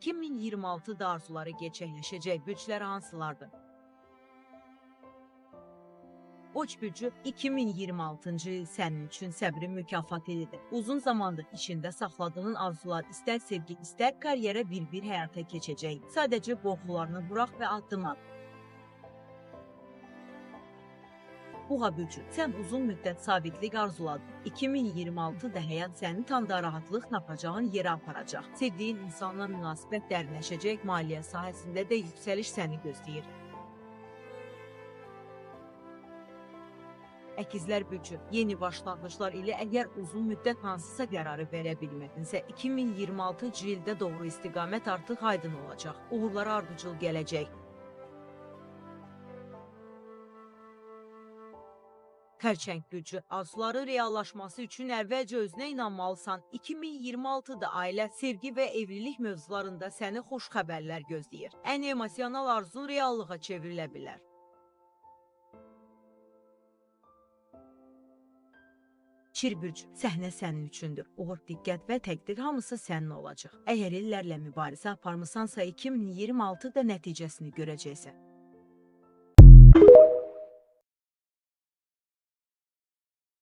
2026-da arzuları gerçəkləşəcək bürclər hansılardır? Oç bürcü 2026-cı il sənin üçün səbrin mükafatı ilidir. Uzun zamandır içində saxladığın arzular istər sevgi, istər karyera bir həyata keçəcək. Sadəcə qorxularını burax və addım at. Boğa bürcü, sən uzun müddət sabitlik arzuladın. 2026-da həyat səni tam da rahatlıq tapacağın yerə aparacaq. Sevdiyin insanla münasibət dərinləşəcək, maliyyə sahəsində də yüksəliş səni gözləyir. Əkizlər bürcü, yeni başlanğıclar ilə əgər uzun müddət hansısa qərarı verə bilmədinsə, 2026-cı ildə doğru istiqamət artıq aydın olacaq. Uğurlara ardıcıl gələcək. Xərçəng bürcü, arzuların reallaşması üçün əvvəlcə özünə inanmalısan. 2026-da ailə, sevgi və evlilik mövzularında səni xoş xəbərlər gözləyir. Ən emosional arzun reallığa çevrilə bilər. Çir bürcü, səhnə sənin üçündür. Uğur, diqqət və təqdir hamısı sənin olacaq. Əgər illərlə mübarizə aparmısansa, 2026-da nəticəsini görəcəksən.